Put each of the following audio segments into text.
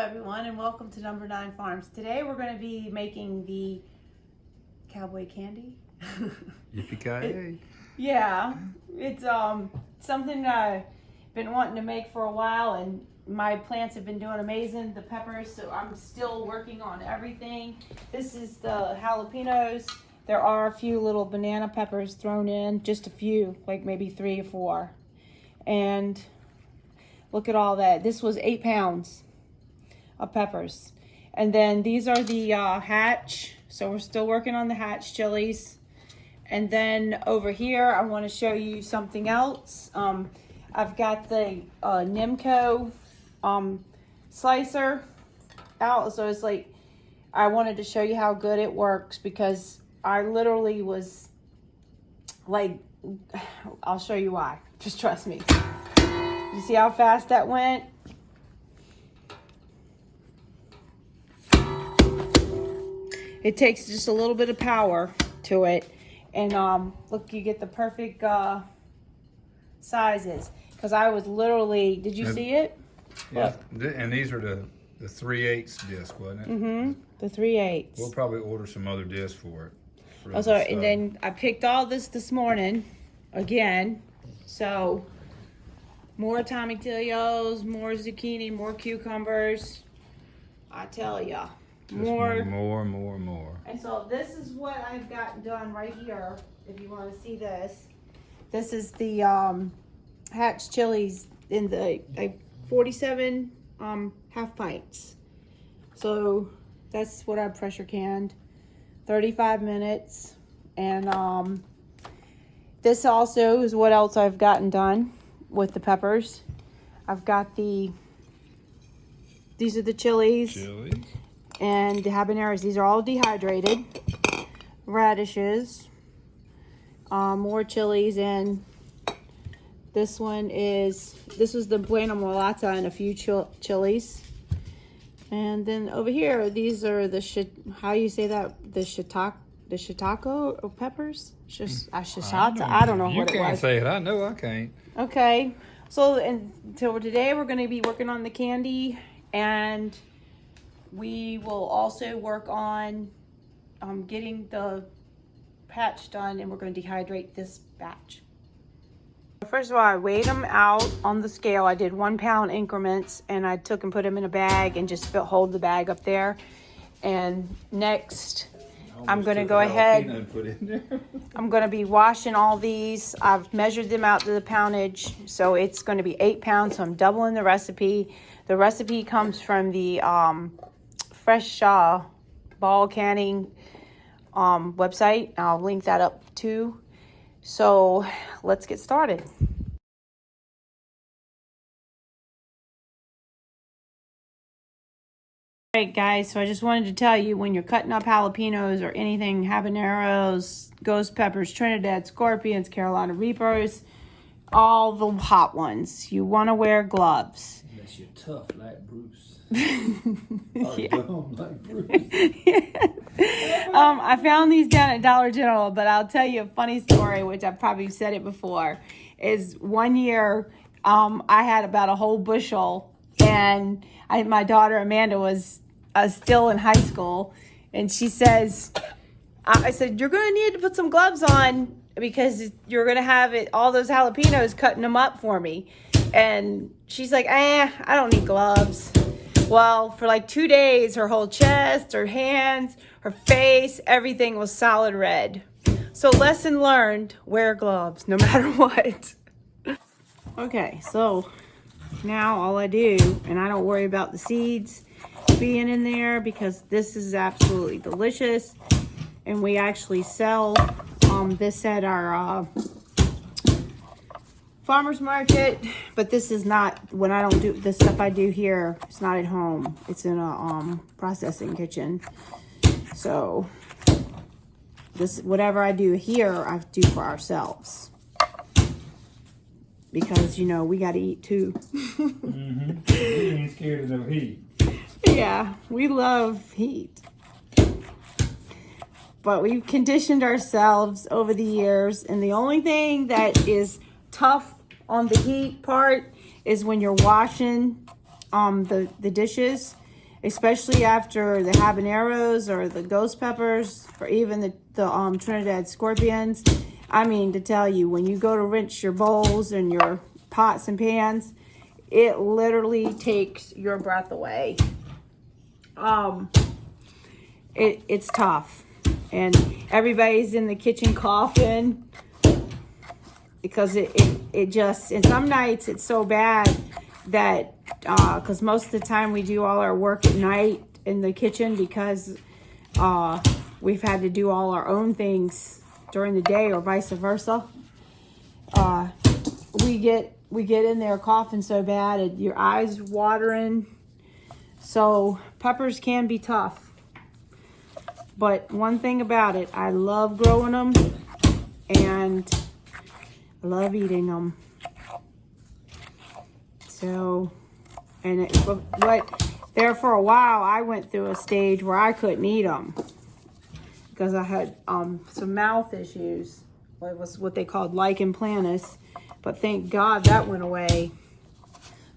everyone, and welcome to Number 9 Farms. Today we're going to be making the cowboy candy. Yippee-ki-yay. Yeah, it's something I've been wanting to make for a while, and my plants have been doing amazing. The peppers, so I'm still working on everything. This is the jalapeños. There are a few little banana peppers thrown in, just a few, like maybe 3 or 4. And look at all that. This was 8 pounds of peppers. And then these are the hatch. So we're still working on the hatch chilies. And then over here, I want to show you something else. I've got the Nimco slicer out. So it's like, I wanted to show you how good it works, because I literally was like, I'll show you why. Just trust me. You see how fast that went? It takes just a little bit of power to it. And look, you get the perfect sizes. Because I was literally, did you see it? Yeah, and these are the 3/8 disc, wasn't it? Mm-hmm, the 3/8. We'll probably order some other discs for it. Oh, sorry, and then I picked all this morning, again. So, more tomatillos, more zucchini, more cucumbers. I tell ya. More. And so this is what I've got done right here. If you want to see this, this is the hatch chilies in the 47 half pints. So that's what I pressure canned. 35 minutes. And this also is what else I've gotten done with the peppers. I've got these are the chilies. And the habaneros. These are all dehydrated. Radishes. More chilies, and this was the Buena Mulata and a few chilies. And then over here, these are the how you say that? The shiitake peppers? Shishata. I don't know what it was. You can't say it. I know I can't. Okay. So until today, we're going to be working on the candy, and we will also work on getting the patch done, and we're going to dehydrate this batch. First of all, I weighed them out on the scale. I did 1 pound increments, and I took and put them in a bag and just hold the bag up there. And next, I'm going to go ahead. I'm going to be washing all these. I've measured them out to the poundage, so it's going to be 8 pounds. So I'm doubling the recipe. The recipe comes from the Fresh ball canning website. I'll link that up too. So let's get started. Alright guys, so I just wanted to tell you, when you're cutting up jalapenos or anything, habaneros, ghost peppers, Trinidad scorpions, Carolina reapers, all the hot ones, you want to wear gloves. Unless you're tough like Bruce. Yeah. Dumb like Bruce. I found these down at Dollar General, but I'll tell you a funny story, which I've probably said it before. Is one year I had about a whole bushel, and my daughter Amanda was still in high school, and she says, I said, you're going to need to put some gloves on, because you're going to have all those jalapenos cutting them up for me. And she's like, I don't need gloves. Well, for like 2 days, her whole chest, her hands, her face, everything was solid red. So lesson learned, wear gloves no matter what. Okay, so now all I do, and I don't worry about the seeds being in there, because this is absolutely delicious. And we actually sell this at our farmer's market, but this is not, when I don't do the stuff I do here, it's not at home. It's in a processing kitchen. So this, whatever I do here, I do for ourselves, because you know we got to eat too. You ain't scared of no heat. Yeah, we love heat, but we've conditioned ourselves over the years, and the only thing that is tough on the heat part is when you're washing the dishes. especially after the habaneros or the ghost peppers or even the Trinidad scorpions. I mean, to tell you, when you go to rinse your bowls and your pots and pans, it literally takes your breath away. It's tough, and everybody's in the kitchen coughing because it just, and some nights it's so bad that because most of the time we do all our work at night in the kitchen because we've had to do all our own things during the day or vice versa. We get in there coughing so bad and your eyes watering. So peppers can be tough. But one thing about it, I love growing them and I love eating them. So, but there for a while, I went through a stage where I couldn't eat them because I had some mouth issues. It was what they called lichen planus, but thank God that went away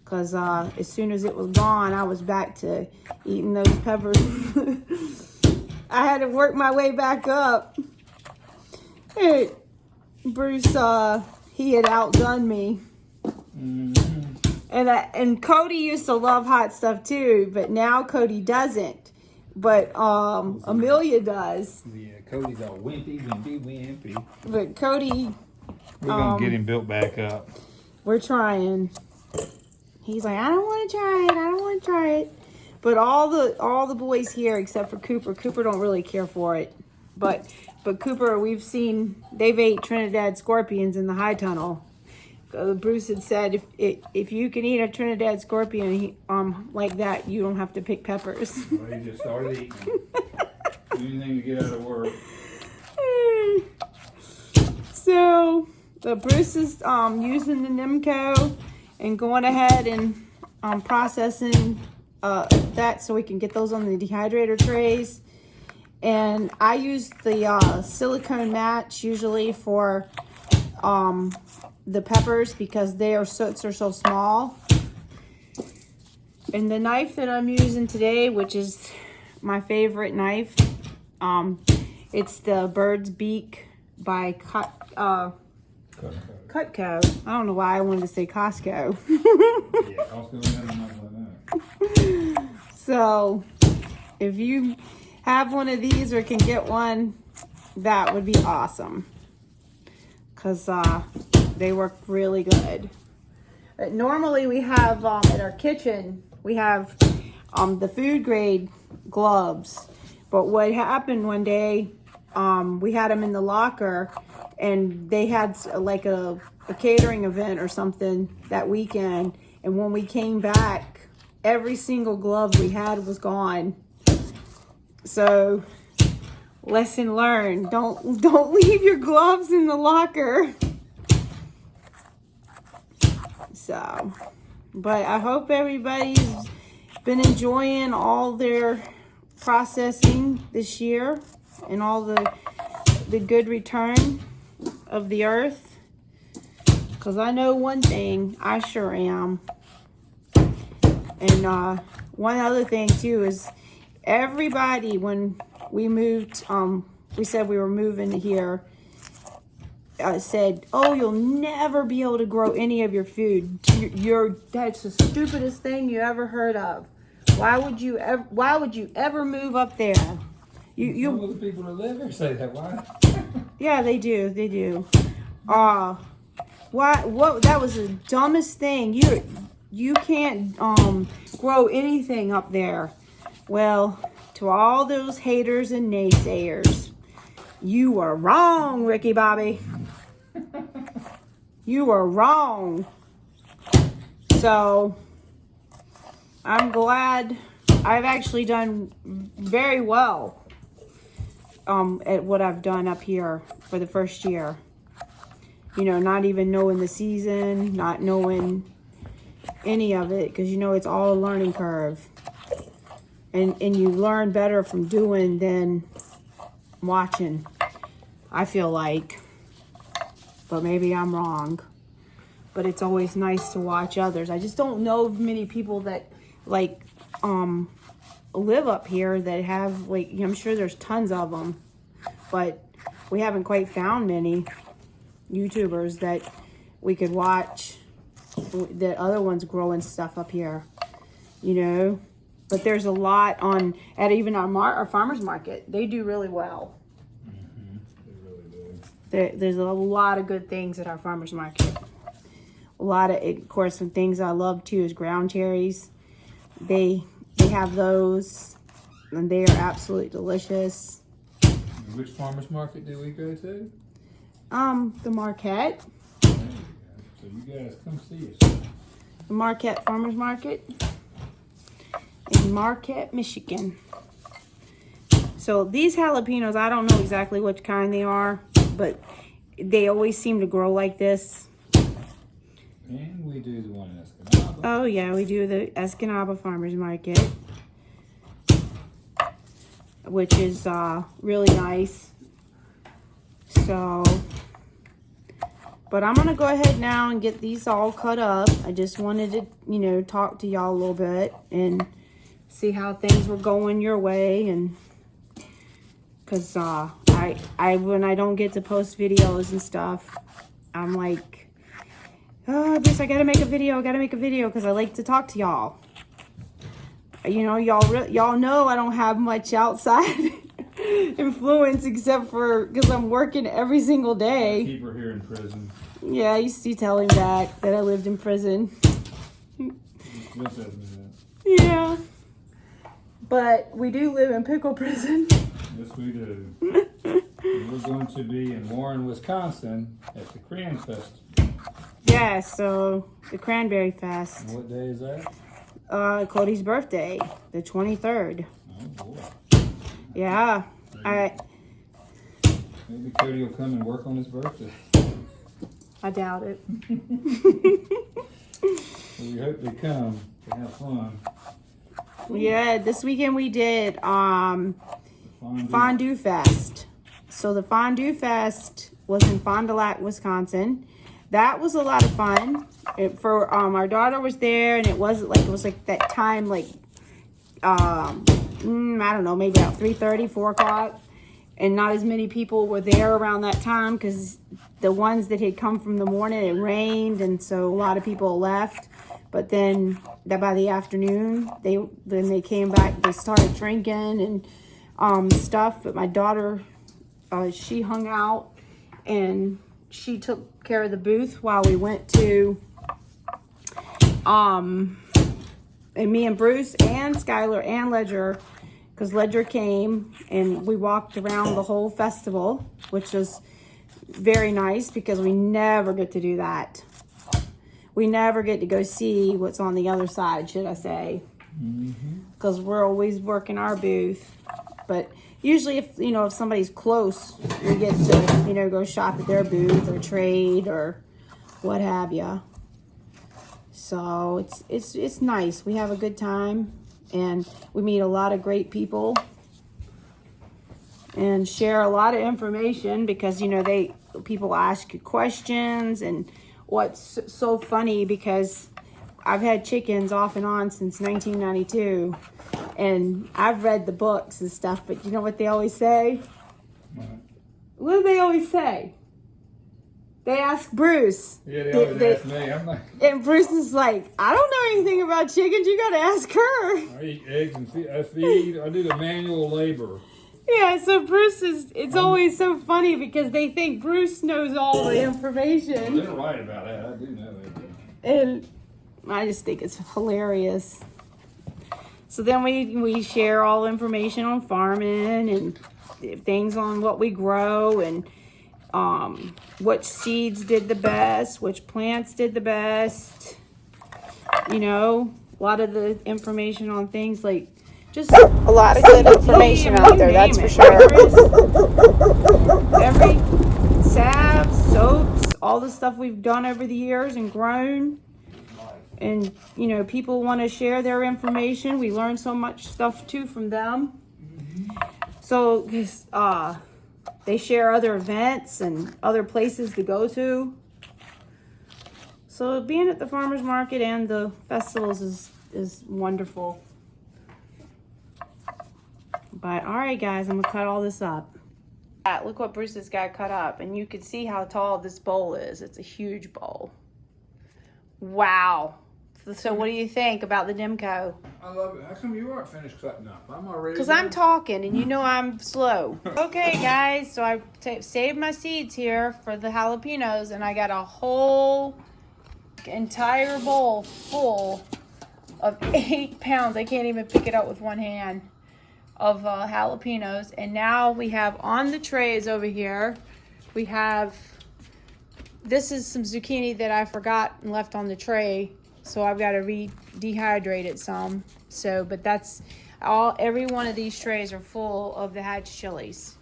because as soon as it was gone, I was back to eating those peppers. I had to work my way back up. Hey, Bruce, he had outdone me. Mm-hmm. And Cody used to love hot stuff too, but now Cody doesn't. But Amelia does. Yeah, Cody's all wimpy. But Cody, We're gonna get him built back up. we're trying. He's like, I don't want to try it. But all the boys here, except for Cooper don't really care for it. But Cooper, we've seen they've ate Trinidad scorpions in the high tunnel. Bruce had said if you can eat a Trinidad scorpion like that, you don't have to pick peppers. Well, he just started eating. Anything to get out of work. So Bruce is using the Nimco and going ahead and processing that so we can get those on the dehydrator trays. And I use the silicone match usually for the peppers because their soots are so small. And the knife that I'm using today, which is my favorite knife, it's the Bird's Beak by Cutco. I don't know why I wanted to say Costco. Yeah, Costco had nothing like that. So if you have one of these or can get one, that would be awesome. Because they work really good. But normally we have in our kitchen, we have the food grade gloves. But what happened one day, we had them in the locker and they had like a catering event or something that weekend. And when we came back, every single glove we had was gone. So lesson learned, don't leave your gloves in the locker. So, but I hope everybody's been enjoying all their processing this year and all the good return of the earth. Because I know one thing, I sure am. And one other thing too is everybody, when we moved, we said we were moving here, said, oh, you'll never be able to grow any of your food. That's the stupidest thing you ever heard of. Why would you ever move up there? Some of the people that live here say that. Why? Yeah, they do. What? That was the dumbest thing. You can't grow anything up there. Well, to all those haters and naysayers, you were wrong, Ricky Bobby. You were wrong. So I'm glad. I've actually done very well at what I've done up here for the first year. You know, not even knowing the season, not knowing any of it, because you know it's all a learning curve. And you learn better from doing than watching, I feel like. But maybe I'm wrong. But it's always nice to watch others. I just don't know of many people that like live up here that have, like, I'm sure there's tons of them, but we haven't quite found many YouTubers that we could watch that other ones growing stuff up here, you know. But there's a lot on at even our farmers market. They do really well. They really do. There's a lot of good things at our farmers market. A lot of course, some things I love too is ground cherries. They have those, and they are absolutely delicious. And which farmer's market do we go to? The Marquette. There you go. So you guys come see us. The Marquette Farmers Market in Marquette, Michigan. So these jalapenos, I don't know exactly which kind they are, but they always seem to grow like this. And we do the one in Escanaba. Oh yeah, we do the Escanaba Farmers Market, which is really nice. So, but I'm gonna go ahead now and get these all cut up. I just wanted to, you know, talk to y'all a little bit and see how things were going your way, and because I when I don't get to post videos and stuff, I'm like, oh, Bruce, I gotta make a video, because I like to talk to y'all. You know, y'all know I don't have much outside influence except for because I'm working every single day. Keep her here in prison. Yeah, I used to tell him that I lived in prison. Still tells me that. Yeah. But we do live in pickle prison. Yes, we do. And we're going to be in Warren, Wisconsin at the Cran Festival. Yeah, so the Cranberry Fest. And what day is that? Cody's birthday, the 23rd. Oh, boy. Yeah. Maybe Cody will come and work on his birthday. I doubt it. Well, we hope they come to have fun. Yeah, this weekend we did Fondue. Fondue Fest. So the Fondue Fest was in Fond du Lac, Wisconsin. That was a lot of fun. Our daughter was there, and it was like that time, like I don't know, maybe about 3:30, 4 o'clock, and not as many people were there around that time because the ones that had come from the morning, it rained, and so a lot of people left. But then by the afternoon, they came back. They started drinking and stuff. But my daughter, she hung out and she took care of the booth while we went to, and me and Bruce and Skylar and Ledger, because Ledger came and we walked around the whole festival, which was very nice because we never get to do that. We never get to go see what's on the other side, should I say, because we're always working our booth. But usually if somebody's close, we get to, go shop at their booth or trade or what have you. So it's nice. We have a good time and we meet a lot of great people and share a lot of information because, people ask you questions. And what's so funny, because I've had chickens off and on since 1992, and I've read the books and stuff, but you know what they always say? What do they always say? They ask Bruce. Yeah, they always ask me. I'm like, and Bruce is like, I don't know anything about chickens. You got to ask her. I eat eggs and feed. I do the manual labor. Yeah, so it's always so funny because they think Bruce knows all the information. They're right about that. I do know that. And I just think it's hilarious. So then we share all information on farming and things on what we grow and which seeds did the best, which plants did the best. A lot of the information on things like just a lot of good information out there, that's for sure. Every salve, soaps, all the stuff we've done over the years and grown. And, people want to share their information. We learn so much stuff, too, from them. So, they share other events and other places to go to. So, being at the farmers market and the festivals is wonderful. But all right, guys, I'm gonna cut all this up. Look what Bruce has got cut up, and you can see how tall this bowl is. It's a huge bowl. Wow. So what do you think about the Dimco? I love it. How come you aren't finished cutting up? I'm already. Because I'm talking, and you know I'm slow. Okay, guys, so I saved my seeds here for the jalapenos, and I got a whole entire bowl full of 8 pounds. I can't even pick it up with one hand of jalapenos. And now we have on the trays over here, we have, this is some zucchini that I forgot and left on the tray. So I've got to dehydrate it some. So, but that's all, every one of these trays are full of the hatch chilies.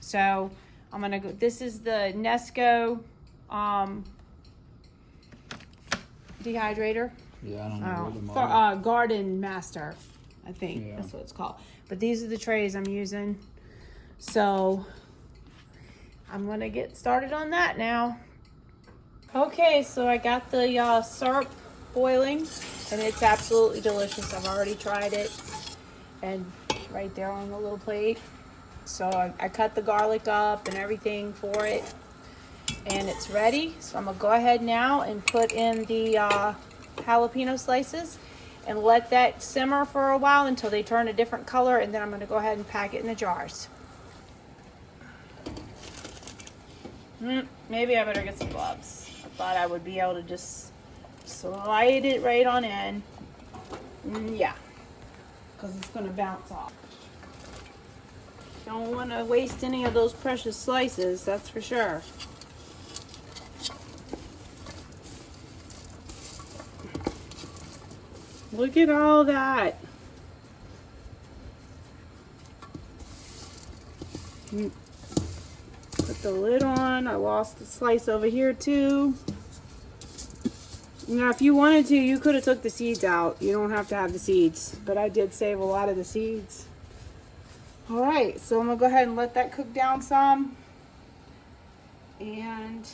So I'm going to go, this is the Nesco dehydrator. Yeah, I don't know what the For Garden Master, I think Yeah. that's what it's called. But these are the trays I'm using. So I'm going to get started on that now. Okay, so I got the syrup boiling, and it's absolutely delicious. I've already tried it, and right there on the little plate. So I cut the garlic up and everything for it, and it's ready. So I'm gonna go ahead now and put in the jalapeno slices and let that simmer for a while until they turn a different color, and then I'm gonna go ahead and pack it in the jars. Maybe I better get some gloves. I thought I would be able to just slide it right on in. Yeah, because it's going to bounce off. Don't want to waste any of those precious slices, that's for sure. Look at all that. Put the lid on. I lost the slice over here too. Now, if you wanted to, you could have took the seeds out. You don't have to have the seeds, but I did save a lot of the seeds. All right, so I'm gonna go ahead and let that cook down some, and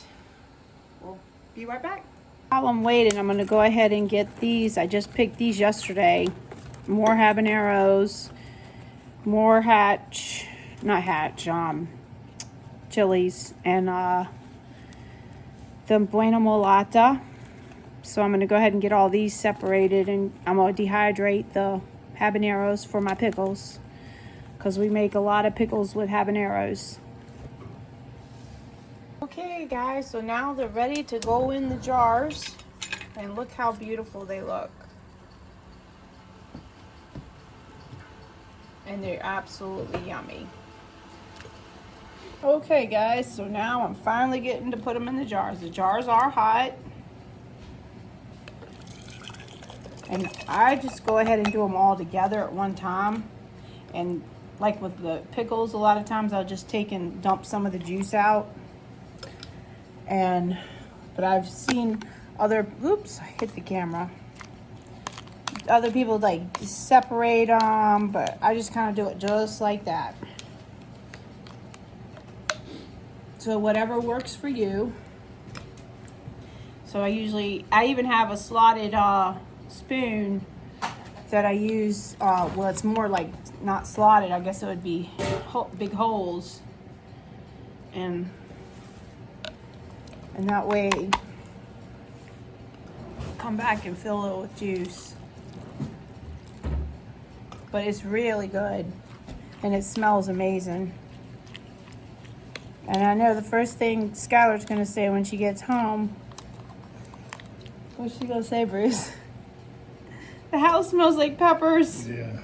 we'll be right back. While I'm waiting, I'm gonna go ahead and get these. I just picked these yesterday. More habaneros, more chilies, and the Buena Mulata. So I'm going to go ahead and get all these separated, and I'm going to dehydrate the habaneros for my pickles, because we make a lot of pickles with habaneros. Okay guys, so now they're ready to go in the jars, and look how beautiful they look. And they're absolutely yummy. Okay guys, so now I'm finally getting to put them in the jars. The jars are hot. And I just go ahead and do them all together at one time. And like with the pickles, a lot of times I'll just take and dump some of the juice out. But I've seen other, oops, I hit the camera. Other people like separate them, but I just kind of do it just like that. So whatever works for you. So I even have a slotted spoon that I use. Well, it's more like not slotted. I guess it would be big holes, and that way come back and fill it with juice. But it's really good, and it smells amazing. And I know the first thing Skylar's gonna say when she gets home, what's she gonna say, Bruce? The house smells like peppers. Yeah.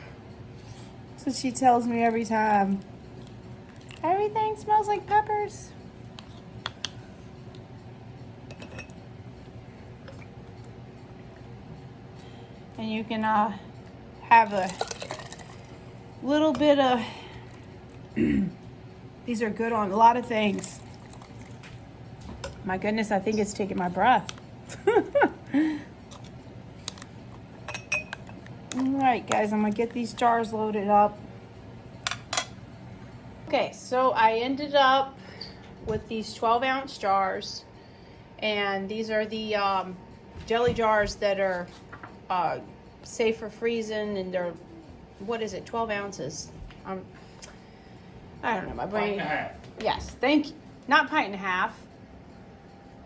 That's what she tells me every time. Everything smells like peppers. And you can have a little bit of, these are good on a lot of things. My goodness, I think it's taking my breath. Alright guys, I'm gonna get these jars loaded up. Okay, so I ended up with these 12-ounce jars, and these are the jelly jars that are safe for freezing, and they're, what is it, 12 ounces. I don't know, my Pint brain. and a half. Yes, thank you. Not pint and a half.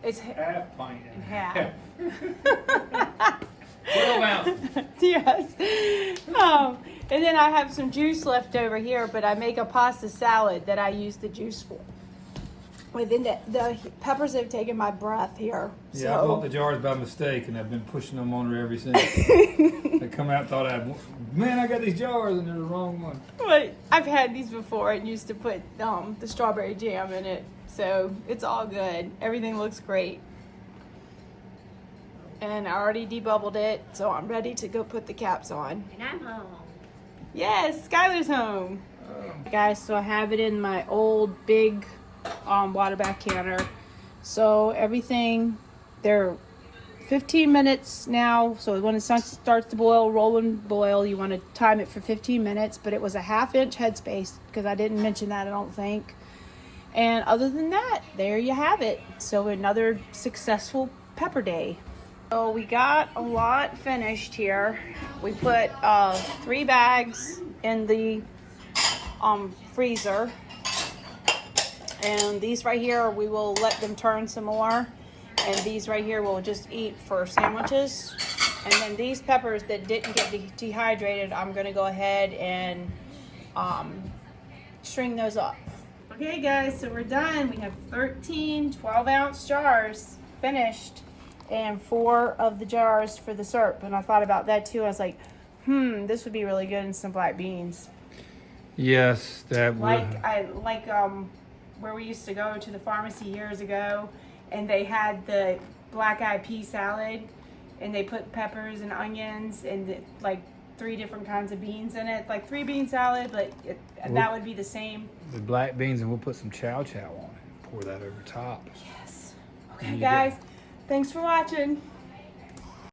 It's Half pint and a half. half. 12 ounces. Yes. And then I have some juice left over here, but I make a pasta salad that I use the juice for. Within the peppers have taken my breath here. Yeah, I bought the jars by mistake, and I've been pushing them on her ever since. They come out, thought I got these jars, and they're the wrong one. But I've had these before and used to put the strawberry jam in it, so it's all good. Everything looks great. And I already debubbled it, so I'm ready to go put the caps on. And I'm home. Yes, Skylar's home. Guys, so I have it in my old big water bath canner. So everything, they're 15 minutes now. So when it starts to boil, roll and boil, you want to time it for 15 minutes. But it was a 1/2 inch headspace because I didn't mention that, I don't think. And other than that, there you have it. So another successful pepper day. So we got a lot finished here. We put 3 bags in the freezer. And these right here, we will let them turn some more. And these right here we'll just eat for sandwiches. And then these peppers that didn't get dehydrated, I'm gonna go ahead and string those up. Okay guys, so we're done. We have 13 12-ounce jars finished and 4 of the jars for the syrup. And I thought about that too. I was like, this would be really good in some black beans. Yes, that would. Where we used to go to the pharmacy years ago, and they had the black eyed pea salad, and they put peppers and onions and like 3 different kinds of beans in it, like 3-bean salad, but that would be the same. The black beans, and we'll put some chow chow on it. Pour that over top. Yes. Okay, guys, thanks for watching.